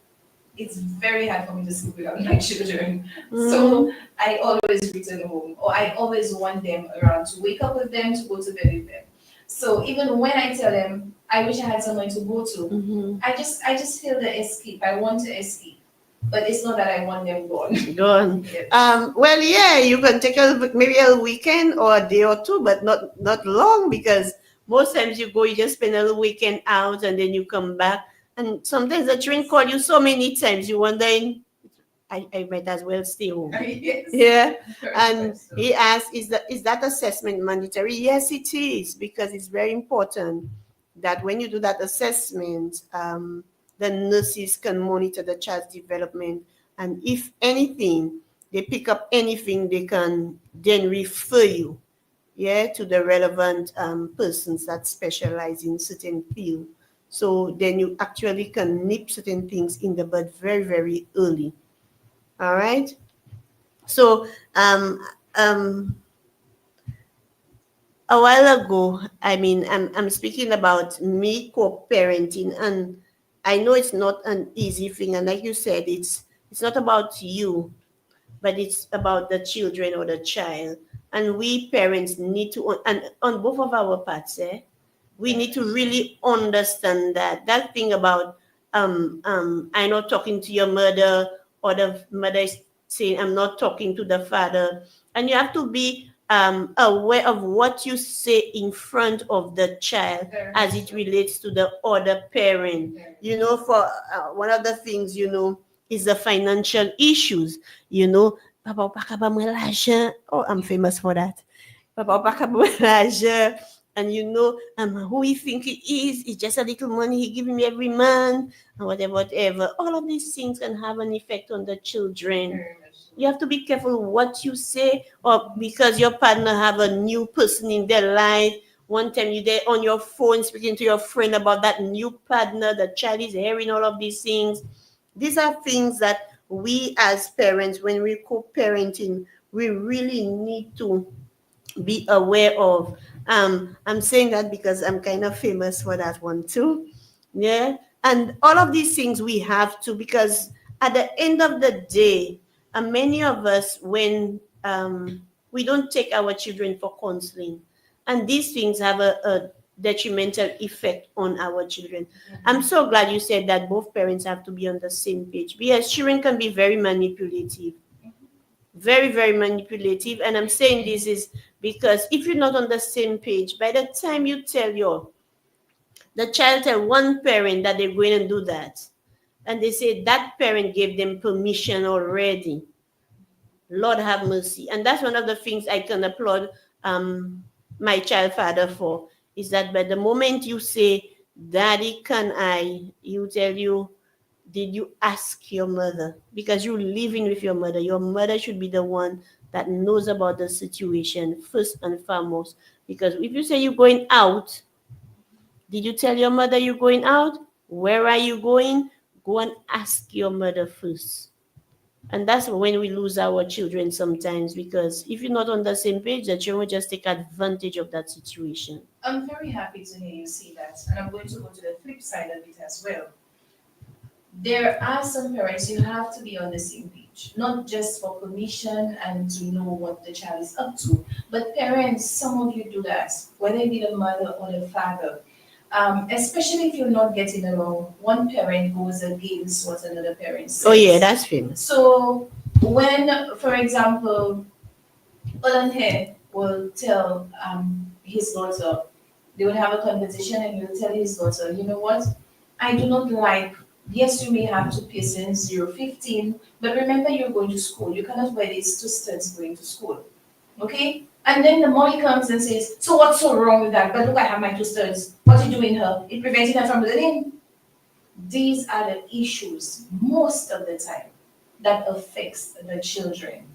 S2: it's very hard for me to sleep without my children. So I always return home, or I always want them around to wake up with them, to go to bed with them. So even when I tell them I wish I had somewhere to go to, I just feel the escape. I want to escape. But it's not that I want them gone.
S1: Gone.
S2: Yes.
S1: Well, yeah, you can take maybe a weekend or a day or two, but not long, because most times you go, you just spend a little weekend out and then you come back. And sometimes the children call you so many times, you wonder, I might as well stay home.
S2: Yes.
S1: Yeah. And he asked, is that assessment mandatory? Yes, it is, because it's very important that when you do that assessment, the nurses can monitor the child's development. And if anything, they pick up anything, they can then refer you, to the relevant persons that specialize in certain field. So then you actually can nip certain things in the bud very, very early. All right. So a while ago, I'm speaking about me co-parenting, and I know it's not an easy thing. And like you said, it's not about you, but it's about the children or the child. And we parents need to, and on both of our parts, we need to really understand that thing about I'm not talking to your mother, or the mother is saying I'm not talking to the father. And you have to be aware of what you say in front of the child as it relates to the other parent. For one of the things, is the financial issues. Papa Papa Bamelaja. Oh, I'm famous for that. Papa Papa Bamelaja. And who he think he is. It's just a little money he giving me every month, and whatever. All of these things can have an effect on the children. You have to be careful what you say, or because your partner have a new person in their life. One time you're there on your phone speaking to your friend about that new partner, the child is hearing all of these things. These are things that we as parents, when we co-parenting, we really need to be aware of. I'm saying that because I'm kind of famous for that one too. Yeah. And all of these things we have to, because at the end of the day, many of us, when we don't take our children for counseling, and these things have a detrimental effect on our children. I'm so glad you said that both parents have to be on the same page, because children can be very manipulative. Very, very manipulative. And I'm saying this is because if you're not on the same page, by the time you the child tell one parent that they're going to do that, and they say that parent gave them permission already. Lord have mercy. And that's one of the things I can applaud my child father for, is that by the moment you say, Daddy, can I, you tell you, did you ask your mother? Because you're living with your mother. Your mother should be the one that knows about the situation first and foremost. Because if you say you're going out, did you tell your mother you're going out? Where are you going? Go and ask your mother first. And that's when we lose our children sometimes, because if you're not on the same page, the children will just take advantage of that situation.
S2: I'm very happy to hear you say that. And I'm going to go to the flip side of it as well. There are some parents, you have to be on the same page, not just for permission and to know what the child is up to, but parents, some of you do that, whether it be the mother or the father. Especially if you're not getting along, one parent goes against what another parent says.
S1: Oh yeah, that's famous.
S2: So when, for example, here, will tell his daughter, they would have a conversation and he'll tell his daughter, you know what? I do not like, yes, you may have two piercings, you're 15, but remember you're going to school. You cannot wear these two studs going to school. Okay? And then the mommy comes and says, so what's so wrong with that? But look, I have my two studs. What's it doing her? It preventing her from learning. These are the issues most of the time that affects the children.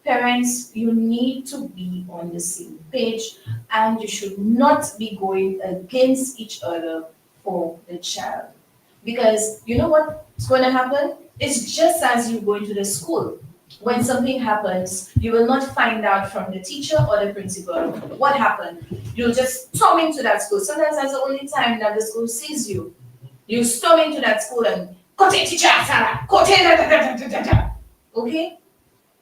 S2: Parents, you need to be on the same page and you should not be going against each other for the child. Because you know what's going to happen? It's just as you go into the school. When something happens, you will not find out from the teacher or the principal what happened. You'll just storm into that school. Sometimes that's the only time that the school sees you. You storm into that school and "Kote teacher, Sarah, kote da da da da da da." Okay?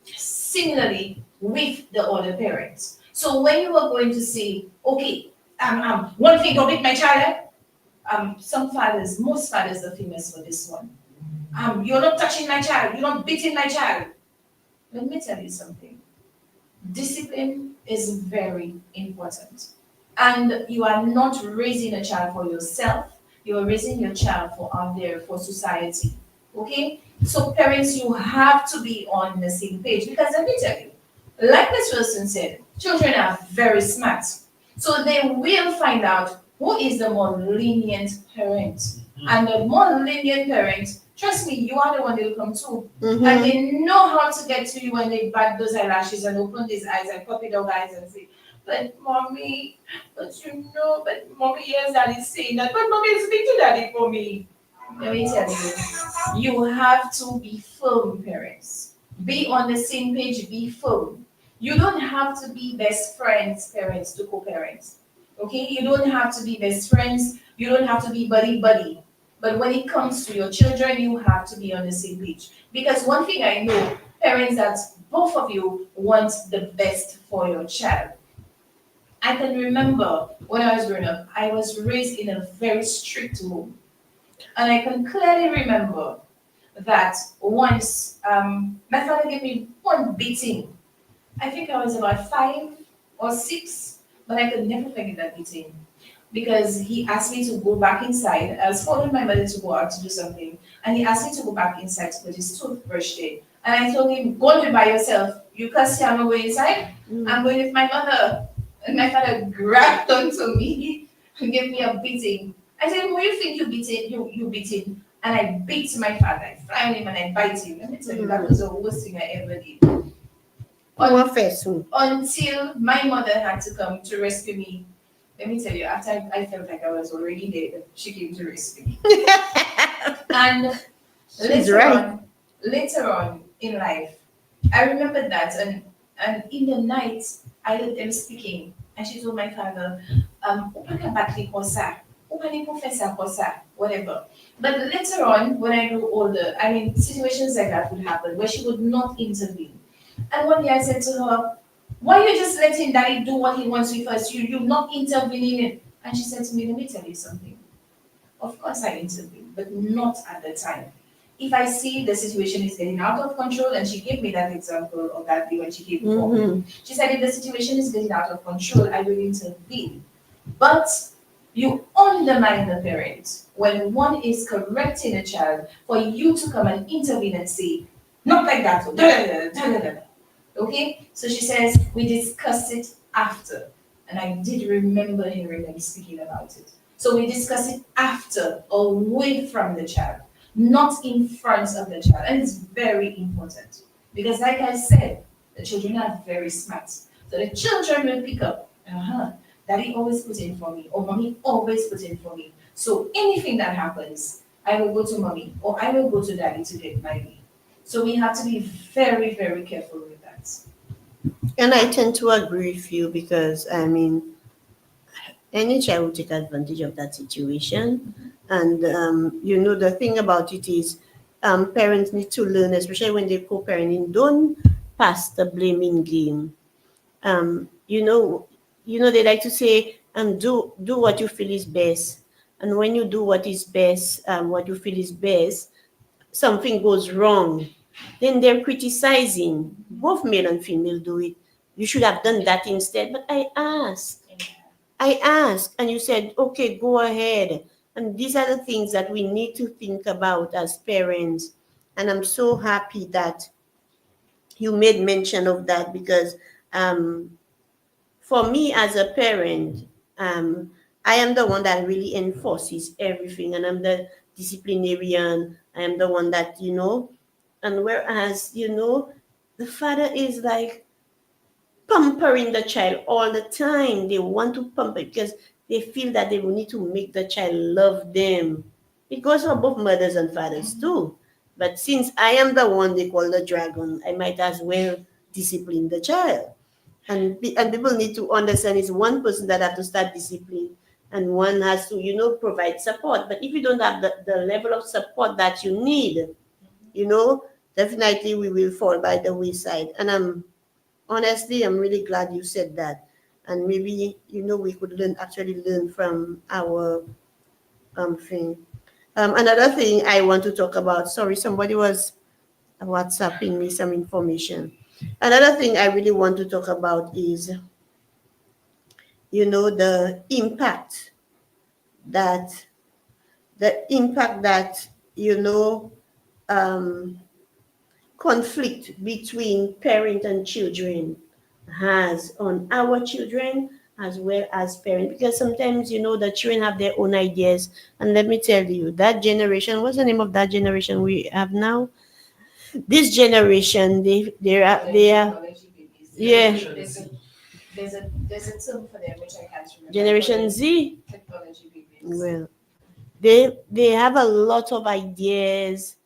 S2: Similarly with the other parents. So when you are going to say, okay, one thing, don't beat my child. Some fathers, most fathers are famous for this one. You're not touching my child, you're not beating my child. Let me tell you something. Discipline is very important. And you are not raising a child for yourself, you are raising your child for out there, for society. Okay? So parents, you have to be on the same page because let me tell you, like this person said, children are very smart. So they will find out who is the more lenient parent. And the more lenient parent, trust me, you are the one they'll come to. And they know how to get to you when they bat those eyelashes and open these eyes and puppy dog eyes and say, but mommy, but mommy, yes, daddy's saying that, but mommy, speak to daddy for me. Let me tell you, you have to be firm, parents. Be on the same page, be firm. You don't have to be best friends, parents, to co-parents. Okay? You don't have to be best friends. You don't have to be buddy-buddy. But when it comes to your children, you have to be on the same page. Because one thing I know, parents, that both of you want the best for your child. I can remember when I was growing up, I was raised in a very strict home. And I can clearly remember that once my father gave me one beating. I think I was about 5 or 6, but I could never forget that beating because he asked me to go back inside. I was following my mother to go out to do something, and he asked me to go back inside to put his toothbrush there. And I told him, go and do it by yourself. You can't see I'm going inside. I'm going with my mother. And my father grabbed onto me and gave me a beating. I said, who you think you beating? You beating? And I beat my father. I fly on him and I bite him. Let me tell you, that was the worst thing I ever did. Until my mother had to come to rescue me. Let me tell you, after I felt like I was already dead, she came to rescue me. And later on in life, I remember that, and in the night, I heard them speaking, and she told my father, whatever. But later on, when I grew older, I mean, situations like that would happen where she would not intervene. And one day I said to her, why are you just letting daddy do what he wants with us? You're not intervening in. And she said to me, let me tell you something. Of course I intervene, but not at the time. If I see the situation is getting out of control, and she gave me that example of that day when she came home. She said, if the situation is getting out of control, I will intervene. But you undermine the parent when one is correcting a child for you to come and intervene and say, not like that. Okay? So she says, we discussed it after. And I did remember hearing them speaking about it. So we discuss it after, away from the child, not in front of the child. And it's very important. Because like I said, the children are very smart. So the children will pick up, daddy always put in for me, or mommy always put in for me. So anything that happens, I will go to mommy, or I will go to daddy to get my way. So we have to be very, very careful with that.
S1: And I tend to agree with you because, I mean, any child will take advantage of that situation. And, the thing about it is parents need to learn, especially when they're co-parenting, don't pass the blaming game. They like to say, do what you feel is best. And when you do what is best, what you feel is best, something goes wrong, then they're criticizing. Both male and female do it. You should have done that instead. But I asked, and you said, okay, go ahead. And these are the things that we need to think about as parents. And I'm so happy that you made mention of that because for me as a parent, I am the one that really enforces everything, and I'm the disciplinarian. I am the one that, and whereas, the father is like pampering the child all the time. They want to pamper because they feel that they will need to make the child love them. It goes for both mothers and fathers too. But since I am the one they call the dragon, I might as well discipline the child. And people need to understand it's one person that have to start discipline and one has to, provide support. But if you don't have the level of support that you need, definitely we will fall by the wayside. And honestly, I'm really glad you said that. And maybe, we could actually learn from our thing. Another thing I want to talk about, sorry, somebody was WhatsApping me some information. Another thing I really want to talk about is, the that, impact that, um, conflict between parent and children has on our children as well as parents, because sometimes the children have their own ideas. And let me tell you, that generation, what's the name of that generation we have now? This generation, they are yeah,
S2: There's a term for them which I can't remember.
S1: Generation Z.
S2: Technology babies.
S1: Well, they have a lot of ideas.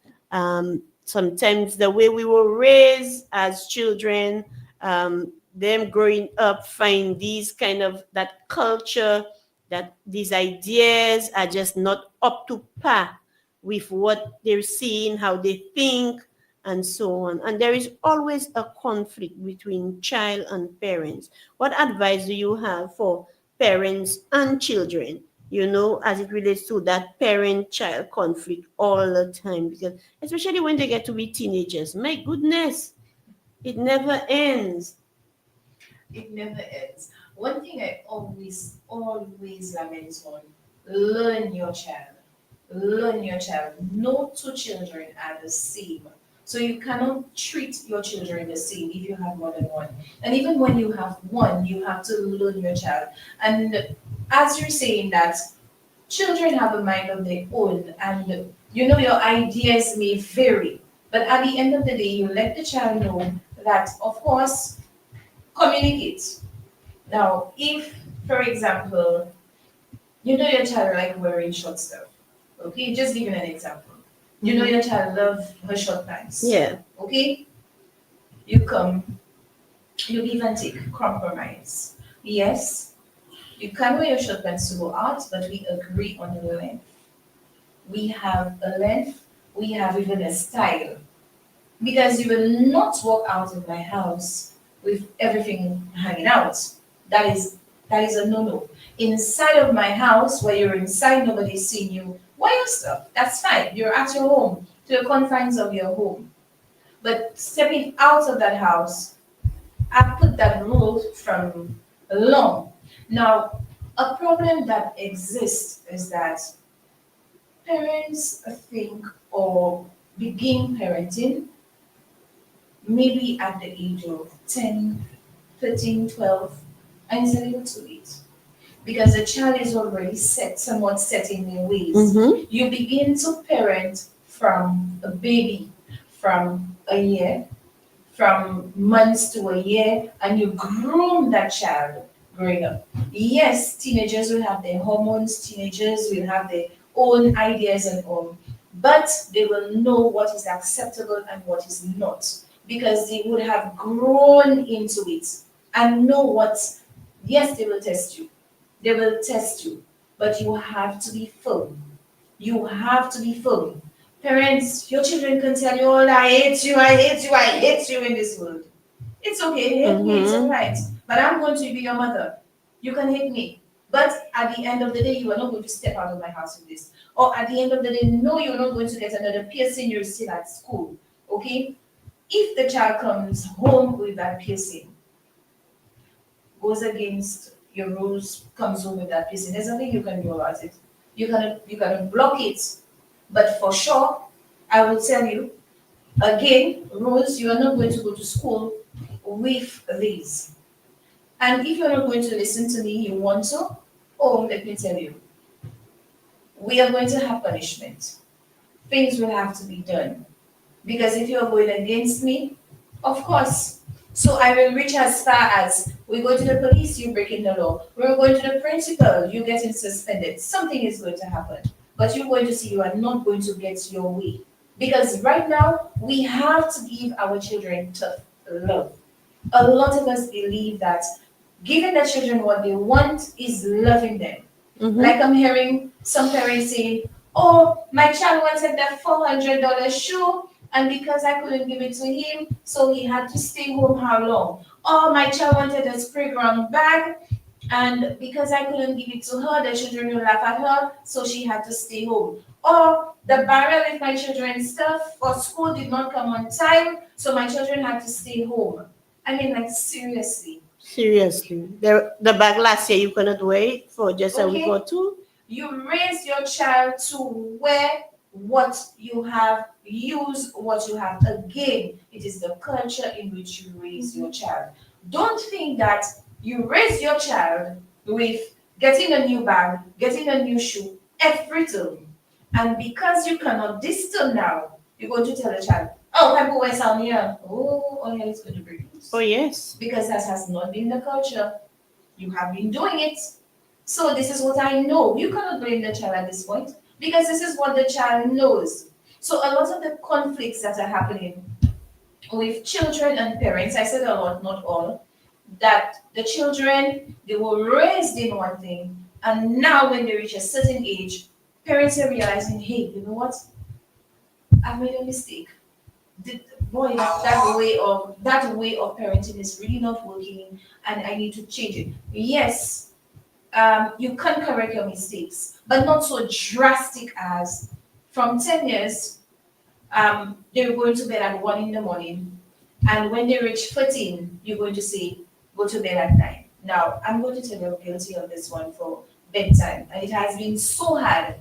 S1: Sometimes the way we were raised as children, them growing up find these kind of that culture, that these ideas are just not up to par with what they're seeing, how they think, and so on. And there is always a conflict between child and parents. What advice do you have for parents and children, as it relates to that parent-child conflict all the time? Because especially when they get to be teenagers, my goodness, it never ends.
S2: It never ends. One thing I always lament on: learn your child. Learn your child. No two children are the same. So you cannot treat your children the same if you have more than one. And even when you have one, you have to learn your child. And as you're saying that, children have a mind of their own, and your ideas may vary. But at the end of the day, you let the child know that, of course, communicate. Now, if, for example, your child like wearing short stuff, okay, just giving an example. Your child love her short pants.
S1: Yeah.
S2: Okay, you give and take, compromise. Yes, you can wear your short pants to go out, but we agree on the length. We have a length, we have even a style. Because you will not walk out of my house with everything hanging out. That is a no-no. Inside of my house, where you're inside, nobody's seeing you, wear your stuff. That's fine. You're at your home, to the confines of your home. But stepping out of that house, I put that rule from long. Now, a problem that exists is that parents think or begin parenting maybe at the age of 10, 13, 12, and it's a little too late. Because the child is already somewhat set in their ways. You begin to parent from a baby, from a year, from months to a year, and you groom that child growing up. Yes, teenagers will have their hormones, teenagers will have their own ideas and all, but they will know what is acceptable and what is not, because they would have grown into it and know what. Yes, they will test you. They will test you, but you have to be firm. You have to be firm. Parents, your children can tell you, "Oh, I hate you, I hate you, I hate you in this world." It's okay, hate me, it's all right. But I'm going to be your mother. You can hate me. But at the end of the day, you are not going to step out of my house with this. Or at the end of the day, no, you're not going to get another piercing, you're still at school. Okay? If the child comes home with that piercing, goes against your rules comes home with that person, there's nothing you can do about it. You can block it. But for sure, I will tell you again, rules, you are not going to go to school with these. And if you're not going to listen to me, you want to, oh, let me tell you, we are going to have punishment. Things will have to be done. Because if you're going against me, of course. So I will reach as far as we go to the police, you breaking the law. We're going to the principal, you getting suspended. Something is going to happen. But you're going to see you are not going to get your way. Because right now, we have to give our children tough love. A lot of us believe that giving the children what they want is loving them. Like I'm hearing some parents saying, oh, my child wanted that $400 shoe, and because I couldn't give it to him, so he had to stay home how long? Oh, my child wanted a spray ground bag, and because I couldn't give it to her, the children will laugh at her, so she had to stay home. Or the barrel with my children's stuff for school did not come on time, so my children had to stay home. I mean, like, seriously.
S1: Seriously. The bag last year you cannot wait for just a week
S2: Okay.
S1: or two.
S2: You raise your child to wear what you have, use what you have. Again, it is the culture in which you raise your child. Don't think that you raise your child with getting a new bag, getting a new shoe, everything. And because you cannot distill now, you're going to tell the child, oh, I'm going down here. Oh, yeah, it's going to break loose.
S1: Oh, yes.
S2: Because that has not been the culture. You have been doing it. So this is what I know. You cannot blame the child at this point because this is what the child knows. So a lot of the conflicts that are happening with children and parents, I said a lot, not all, that the children, they were raised in one thing, and now when they reach a certain age, parents are realizing, hey, you know what? I've made a mistake. The, boy, that way of parenting is really not working, and I need to change it. Yes, you can correct your mistakes, but not so drastic as from 10 years, they were going to bed at 1 in the morning, and when they reach 14, you're going to say, go to bed at 9. Now, I'm going to tell you I'm guilty of this one for bedtime, and it has been so hard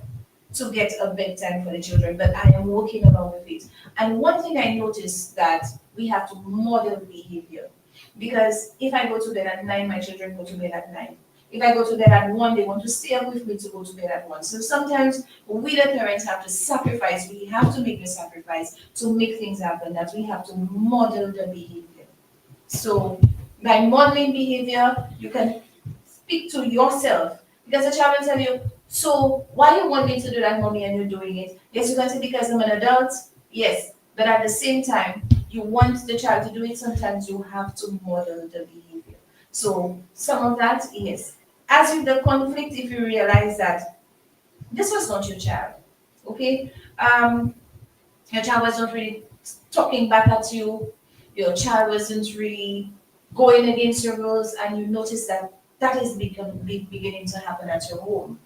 S2: to get a bedtime for the children, but I am working along with it. And one thing I noticed that we have to model behavior. Because if I go to bed at 9, my children go to bed at 9. If I go to bed at 1, they want to stay up with me to go to bed at 1. So sometimes we, the parents, have to sacrifice. We have to make the sacrifice to make things happen, that we have to model the behavior. So by modeling behavior, you can speak to yourself. Because the child will tell you, so why you want me to do that, mommy, and you're doing it? Yes, you can say because I'm an adult. Yes, but at the same time, you want the child to do it. Sometimes you have to model the behavior. So some of that, yes. As with the conflict, if you realize that this was not your child, okay? Your child was not really talking back at you. Your child wasn't really going against your rules, and you notice that that is beginning to happen at your home.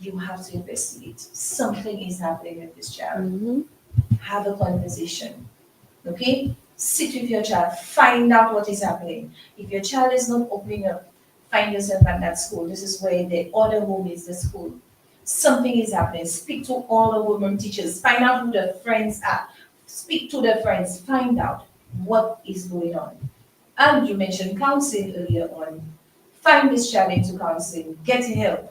S2: You have to investigate. Something is happening with this child. Have a conversation. Okay? Sit with your child. Find out what is happening. If your child is not opening up, find yourself at that school. This is where the other home is the school. Something is happening. Speak to all the women teachers. Find out who the friends are. Speak to the friends. Find out what is going on. And you mentioned counseling earlier on. Find this child into counseling. Get help.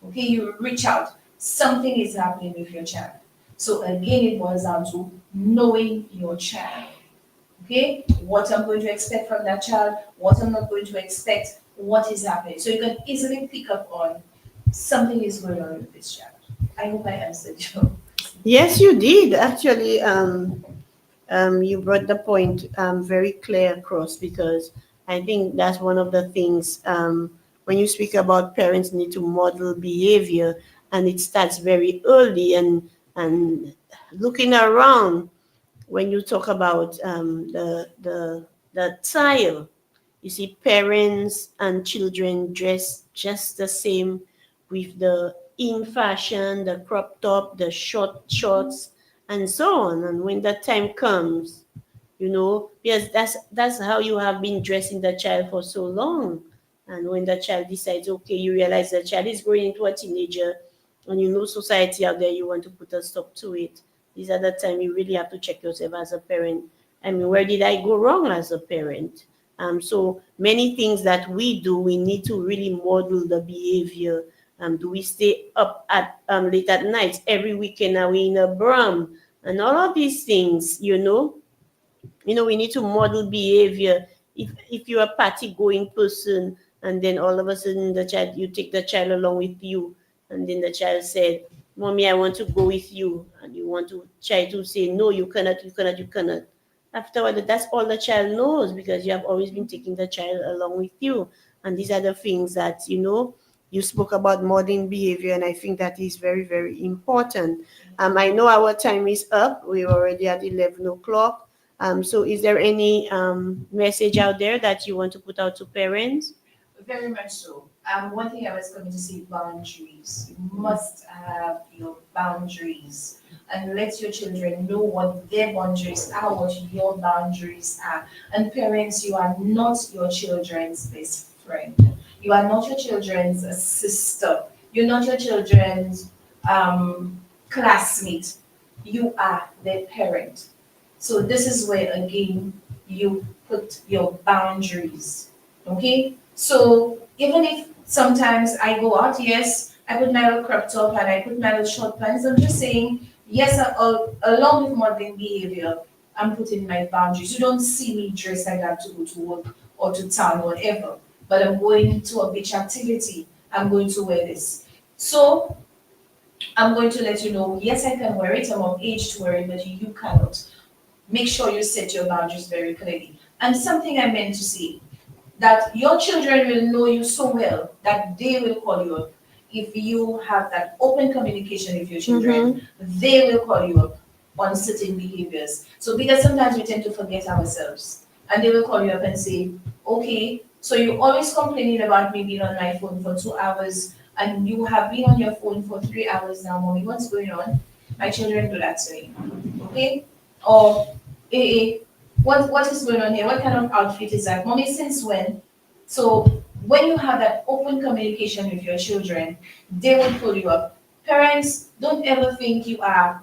S2: Okay, you reach out. Something is happening with your child. So again, it boils down to knowing your child. Okay, what I'm going to expect from that child, what I'm not going to expect, what is happening. So you can easily pick up on something is going on with this child. I hope I answered you.
S1: Yes, you did. Actually, you brought the point very clear across, because I think that's one of the things when you speak about parents need to model behavior, and it starts very early, and looking around when you talk about the child. You see parents and children dress just the same, with the in fashion, the crop top, the short shorts, and so on. And when that time comes, because that's how you have been dressing the child for so long. And when the child decides, okay, you realize the child is growing into a teenager, and society out there, you want to put a stop to it. These are the time you really have to check yourself as a parent. I mean, where did I go wrong as a parent? So many things that we do, we need to really model the behavior. Do we stay up at late at night every weekend? Are we in a brum? And all of these things, we need to model behavior. If you're a party going person, and then all of a sudden you take the child along with you, and then the child said, "Mommy, I want to go with you," and you want to try to say, "No, you cannot, you cannot, you cannot." Afterward, that's all the child knows, because you have always been taking the child along with you. And these are the things that you spoke about modeling behavior, and I think that is very, very important. I know our time is up. We're already at 11 o'clock. So is there any message out there that you want to put out to parents?
S2: Very much so. One thing I was going to say, boundaries. You must have your boundaries and let your children know what their boundaries are, what your boundaries are. And parents, you are not your children's best friend. You are not your children's sister. You're not your children's classmate. You are their parent. So this is where again you put your boundaries. Okay? So even if sometimes I go out, yes, I put my little crop top and I put my little short pants. I'm just saying, yes, along with modeling behavior, I'm putting my boundaries. You don't see me dressed like that to go to work or to town or whatever. But I'm going to a beach activity. I'm going to wear this. So I'm going to let you know, yes, I can wear it. I'm of age to wear it, but you cannot. Make sure you set your boundaries very clearly. And something I meant to say, that your children will know you so well that they will call you up. If you have that open communication with your children, they will call you up on certain behaviors. So because sometimes we tend to forget ourselves, and they will call you up and say, okay, so you're always complaining about me being on my phone for 2 hours, and you have been on your phone for 3 hours now, mommy, what's going on? My children do that to me. Okay? Or, eh, what is going on here? What kind of outfit is that? Mommy, since when? So when you have that open communication with your children, they will pull you up. Parents, don't ever think you are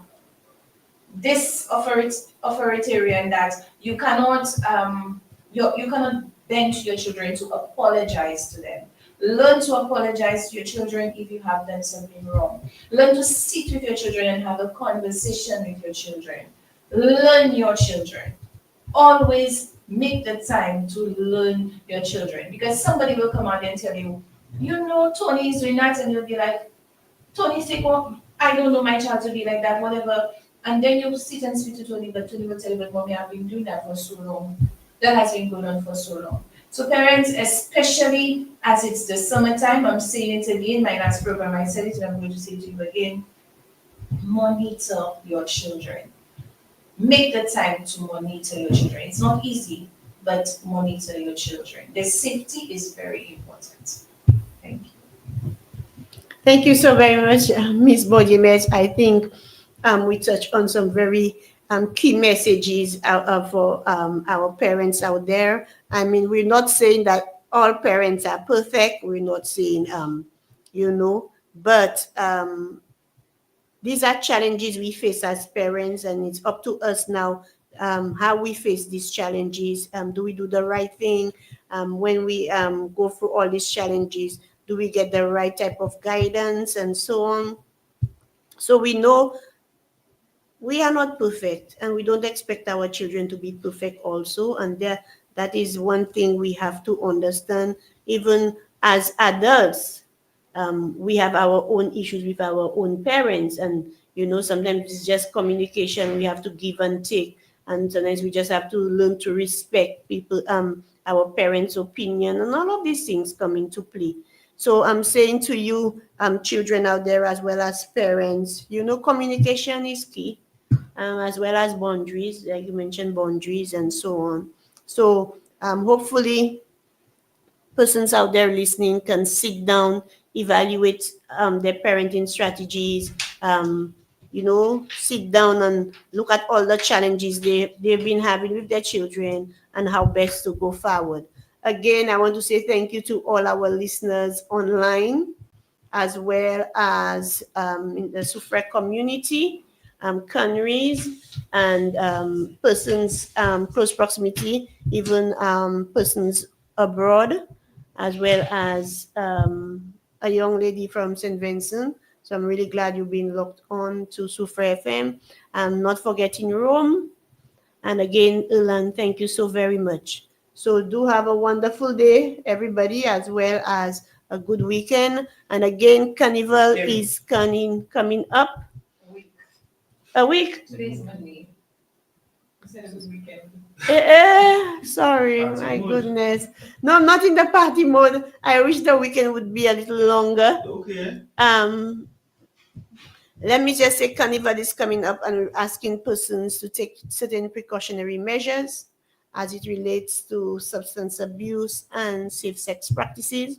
S2: this authoritarian that you cannot you cannot bend to your children to apologize to them. Learn to apologize to your children if you have done something wrong. Learn to sit with your children and have a conversation with your children. Learn your children. Always make the time to learn your children, because somebody will come out and tell you, Tony is doing that, and you'll be like, Tony, say, oh, I don't know my child to be like that, whatever. And then you sit and speak to Tony, but Tony will tell you, but mommy, I've been doing that for so long. That has been going on for so long. So parents, especially as it's the summertime, I'm saying it again, my last program, I said it, and I'm going to say it to you again. Monitor your children. Make the time to monitor your children. It's not easy, but monitor your children. Their safety is very important. Thank you.
S1: Thank you so very much, Ms. Bodimet. I think we touched on some very key messages for our parents out there. I mean, we're not saying that all parents are perfect. We're not saying, but these are challenges we face as parents, and it's up to us now how we face these challenges. Do we do the right thing when we go through all these challenges? Do we get the right type of guidance and so on? So we know we are not perfect, and we don't expect our children to be perfect also. And that is one thing we have to understand. Even as adults, we have our own issues with our own parents, and sometimes it's just communication. We have to give and take, and sometimes we just have to learn to respect people, our parents' opinion, and all of these things come into play. So I'm saying to you, children out there as well as parents, communication is key, as well as boundaries, like you mentioned, boundaries and so on. So hopefully persons out there listening can sit down, evaluate their parenting strategies, sit down and look at all the challenges they've been having with their children and how best to go forward. Again, I want to say thank you to all our listeners online, as well as in the Sufre community, countries, and persons close proximity, even persons abroad, as well as a young lady from St. Vincent. So I'm really glad you've been locked on to Sufre FM. I'm not forgetting Rome. And again, Ilan, thank you so very much. So do have a wonderful day, everybody, as well as a good weekend. And again, Carnival is coming up. A week.
S2: Today's Monday. You said it was weekend.
S1: Sorry, my goodness. No, I'm not in the party mode. I wish the weekend would be a little longer.
S3: Okay.
S1: Let me just say Carnival is coming up, and we're asking persons to take certain precautionary measures as it relates to substance abuse and safe sex practices.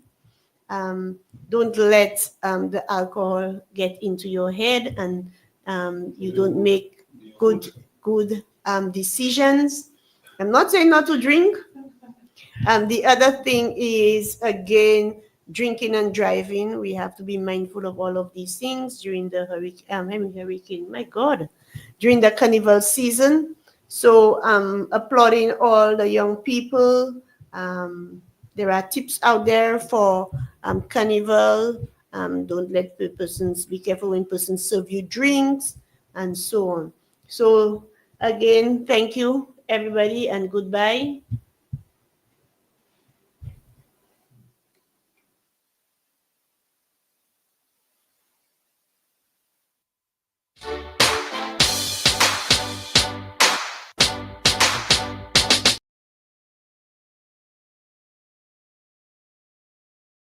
S1: Don't let the alcohol get into your head, and you don't make good decisions. I'm not saying not to drink. The other thing is, again, drinking and driving. We have to be mindful of all of these things during the hurricane. My God, during the carnival season. So applauding all the young people. There are tips out there for carnival. Don't let persons, be careful when persons serve you drinks, and so on. So again, thank you everybody, and goodbye.